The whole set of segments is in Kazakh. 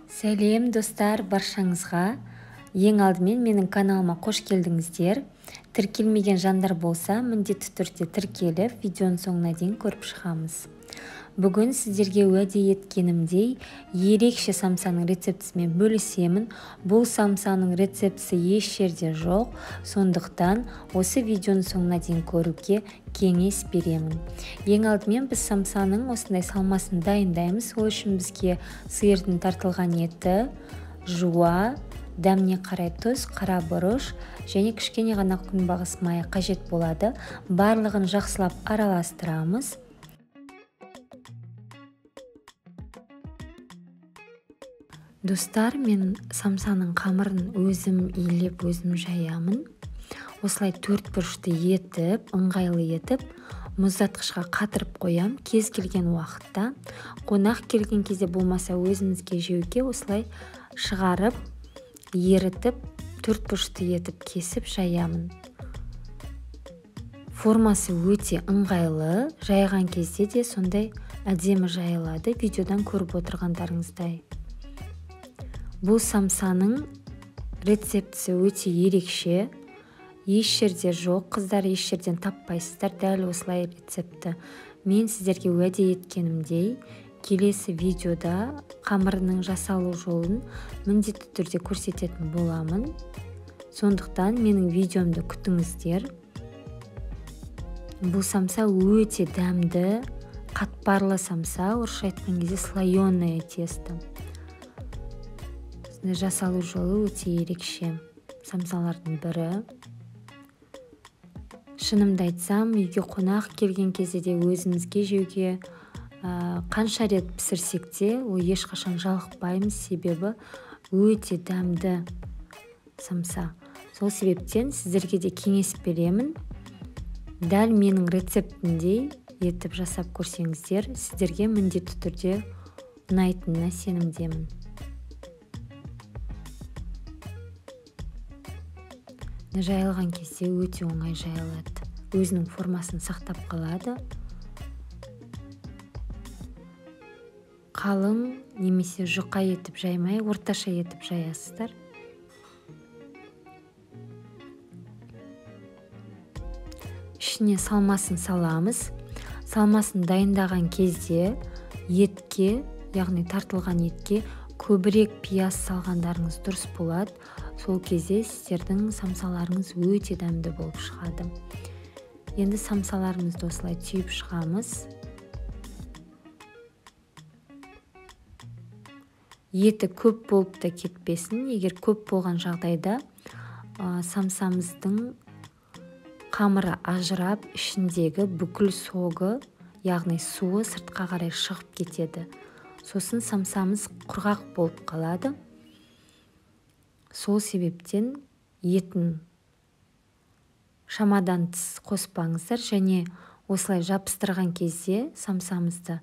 Сәлем достар, баршаңызға. Ең алдымен менің каналыма қош келдіңіздер. Тіркелмеген жандар болса, міндетті түрде тіркеліп, видеоның соңына дейін көріп шығамыз. Бүгін сіздерге уәде еткенімдей, ерекше самсаның рецептісімен бөлісемін. Бұл самсаның рецептісі еш жерде жоқ, сондықтан осы видеоның соңына дейін көруге кеңес беремін. Ең алдымен біз самсаның осындай салмасын дайындаймыз. Ол үшін бізге сиырдың тартылған еті, жуа, дәміне қарай тұз, қара бұрыш және кішкене ғана күнбағыс майы қажет болады. Барлығын жақсылап араластырамыз. Достар, мен самсаның қамырын өзім илеп, өзім жаямын. Осылай төрт бұрышты етіп, ыңғайлы етіп, мұздатқышқа қатырып қоям. Кез келген уақытта, қонақ келген кезде болмаса өзімізге жеуге осылай шығарып, ерітіп, төрт бұрышты етіп кесіп жаямын. Формасы өте ыңғайлы, жайған кезде де сондай әдемі жайылады, видеодан көріп отырғандарыңыздай. Бұл самсаның рецептісі өте ерекше, еш жерде жоқ, қыздар, еш жерден таппайсыздар дәл осылай рецепті. Мен сіздерге уәде еткенімдей, келесі видеода қамырының жасалу жолын міндетті түрде көрсететін боламын. Сондықтан менің видеомды күтіңіздер. Бұл самса өте дәмді, қатпарлы самса, орысша айтқан кезде слоеное тесто. Жасалу жолы өте ерекше самсалардың бірі. Шынымды айтсам, үйге қонақ келген кезде де өзімізге жеуге қанша рет пісірсек те, ол ешқашан жалықпаймыз, себебі өте дәмді самса. Сол себептен сіздерге де кеңес беремін. Дәл менің рецептіндей етіп жасап көрсеңіздер, сіздерге міндетті түрде ұнайтынына сенімдемін. Жайылған кезде өте оңай жайылады. Өзінің формасын сақтап қалады. Қалың немесе жұқа етіп жаймай, орташа етіп жаясыздар. Ішіне салмасын саламыз. Салмасын дайындаған кезде етке, яғни тартылған етке көбірек пияз салғандарыңыз дұрыс болады. Сол кезде сіздердің самсаларыңыз өте дәмді болып шығады. Енді самсаларымызды осылай түйіп шығамыз. Еті көп болып та кетпесін. Егер көп болған жағдайда самсамыздың қамыры ажырап, ішіндегі бүкіл соғы, яғни суы сыртқа қарай шығып кетеді. Сосын самсамыз құрғақ болып қалады. Сол себептен етін шамадан тыс қоспаңыздар және осылай жабыстырған кезде самсамызды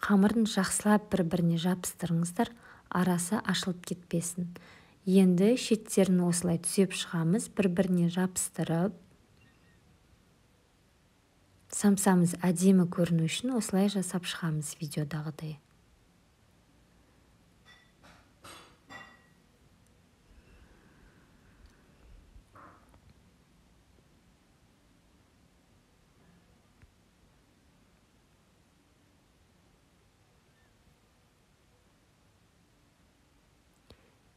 қамырын жақсылап бір-біріне жабыстырыңыздар, арасы ашылып кетпесін. Енді шеттерін осылай түзеп шығамыз, бір-біріне жабыстырып. Самсамыз әдемі көріну үшін осылай жасап шығамыз видеодағыдай.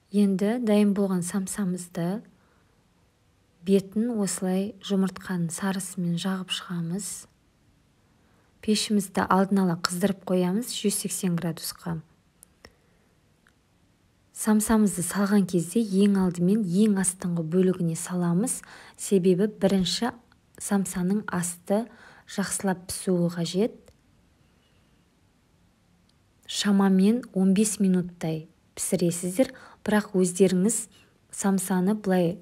Енді дайын болған самсамызды бетін осылай жұмыртқаның сарысымен жағып шығамыз. Пешімізді алдын ала қыздырып қоямыз 180 градусқа. Самсамызды салған кезде ең алдымен ең астыңғы бөлігіне саламыз, себебі бірінші самсаның асты жақсылап пісуі қажет. Шамамен 15 минуттай пісіресіздер, бірақ өздеріңіз самсаны былай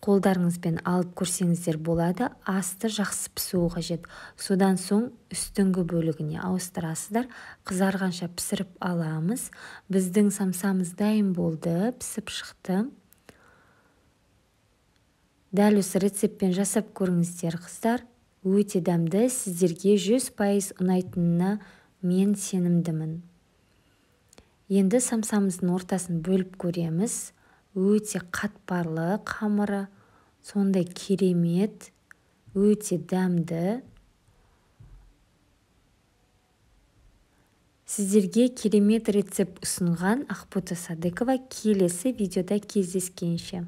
қолдарыңызбен алып көрсеңіздер болады, асты жақсы пісуі қажет. Содан соң үстіңгі бөлігіне ауыстырасыздар, қызарғанша пісіріп аламыз. Біздің самсамыз дайын болды, пісіп шықты. Дәл осы рецептпен жасап көріңіздер, қыздар. Өте дәмді, сіздерге 100% ұнайтынына мен сенімдімін. Енді самсамыздың ортасын бөліп көреміз. Өте қатпарлы қамыры, сондай керемет, өте дәмді. Сіздерге керемет рецепт ұсынған Ақбота Садыкова. Келесі видеода кездескенше.